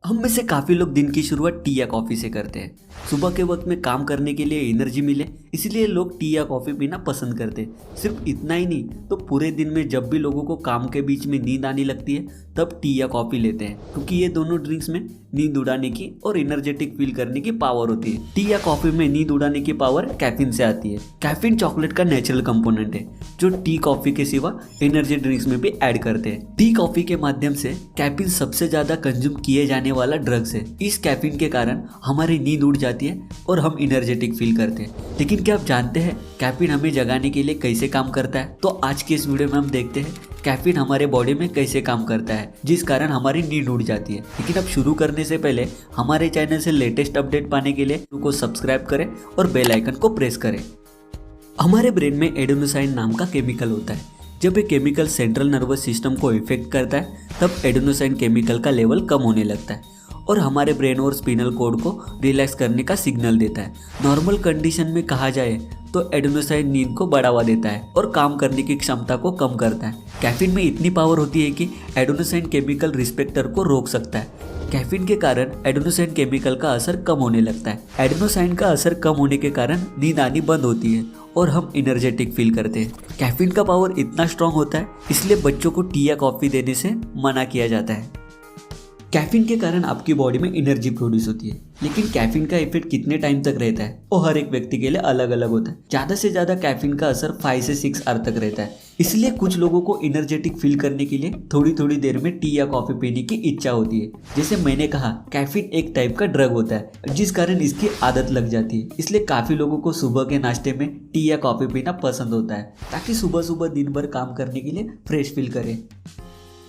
हम में से काफ़ी लोग दिन की शुरुआत टी या कॉफ़ी से करते हैं। सुबह के वक्त में काम करने के लिए एनर्जी मिले, इसलिए लोग टी या कॉफ़ी पीना पसंद करते हैं। सिर्फ इतना ही नहीं तो पूरे दिन में जब भी लोगों को काम के बीच में नींद आने लगती है तब टी या कॉफ़ी लेते हैं, क्योंकि ये दोनों ड्रिंक्स में नींद उड़ाने की और एनर्जेटिक फील करने की पावर होती है। टी या कॉफ़ी में नींद उड़ाने की पावर कैफीन से आती है। कैफीन चॉकलेट का नेचुरल कंपोनेंट है जो टी कॉफ़ी के सिवा एनर्जी ड्रिंक्स में भी ऐड करते हैं। टी कॉफ़ी के माध्यम से कैफीन सबसे ज़्यादा कंज्यूम किए जाने वाला ड्रग्स है। इस कैफीन के कारण हमारी नींद उड़ जाती है और हम एनर्जेटिक फील करते हैं। लेकिन क्या आप जानते हैं कैफीन हमें जगाने के लिए कैसे काम करता है? तो आज के इस वीडियो में हम देखते हैं कैफीन हमारे बॉडी में कैसे काम करता है, जिस कारण हमारी नींद उड़ जाती है। लेकिन अब शुरू करने से पहले हमारे चैनल से लेटेस्ट अपडेट पाने के लिए को सब्सक्राइब करें और बेल आइकन को प्रेस करें। हमारे ब्रेन में एडेनोसाइन नाम का केमिकल होता है। जब ये केमिकल सेंट्रल नर्वस सिस्टम को इफेक्ट करता है तब एडेनोसाइन केमिकल का लेवल कम होने लगता है और हमारे ब्रेन और स्पिनल कॉर्ड को रिलैक्स करने का सिग्नल देता है। नॉर्मल कंडीशन में कहा जाए तो एडेनोसाइन नींद को बढ़ावा देता है और काम करने की क्षमता को कम करता है। कैफीन में इतनी पावर होती है कि एडेनोसाइन केमिकल रिस्पेक्टर को रोक सकता है। कैफीन के कारण एडेनोसाइन केमिकल का असर कम होने लगता है। एडेनोसाइन का असर कम होने के कारण नींद आनी बंद होती है और हम एनर्जेटिक फील करते हैं। कैफीन का पावर इतना स्ट्रांग होता है, इसलिए बच्चों को टी या कॉफ़ी देने से मना किया जाता है। कैफीन के कारण आपकी बॉडी में एनर्जी प्रोड्यूस होती है, लेकिन कैफीन का इफेक्ट कितने टाइम तक रहता है वो हर एक व्यक्ति के लिए अलग अलग होता है। ज़्यादा से ज़्यादा कैफीन का असर 5 से 6 आवर तक रहता है। इसलिए कुछ लोगों को एनर्जेटिक फील करने के लिए थोड़ी थोड़ी देर में टी या कॉफ़ी पीने की इच्छा होती है। जैसे मैंने कहा, कैफीन एक टाइप का ड्रग होता है जिस कारण इसकी आदत लग जाती है। इसलिए काफ़ी लोगों को सुबह के नाश्ते में टी या कॉफ़ी पीना पसंद होता है, ताकि सुबह सुबह दिन भर काम करने के लिए फ्रेश फील करें।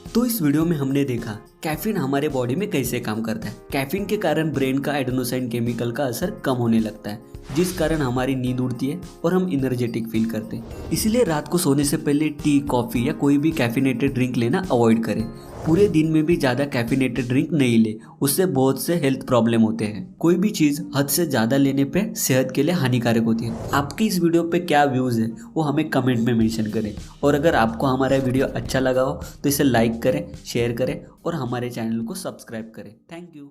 तो इस वीडियो में हमने देखा कैफीन हमारे बॉडी में कैसे काम करता है। कैफीन के कारण ब्रेन का एडेनोसाइन केमिकल का असर कम होने लगता है, जिस कारण हमारी नींद उड़ती है और हम एनर्जेटिक फील करते हैं। इसलिए रात को सोने से पहले टी, कॉफ़ी या कोई भी कैफिनेटेड ड्रिंक लेना अवॉइड करें। पूरे दिन में भी ज़्यादा कैफिनेटेड ड्रिंक नहीं ले, उससे बहुत से हेल्थ प्रॉब्लम होते हैं। कोई भी चीज़ हद से ज़्यादा लेने पे सेहत के लिए हानिकारक होती है। आपकी इस वीडियो पे क्या व्यूज़ है वो हमें कमेंट में मेंशन करें, और अगर आपको हमारा वीडियो अच्छा लगा हो तो इसे लाइक करें, शेयर करें और हमारे चैनल को सब्सक्राइब करें। Thank you.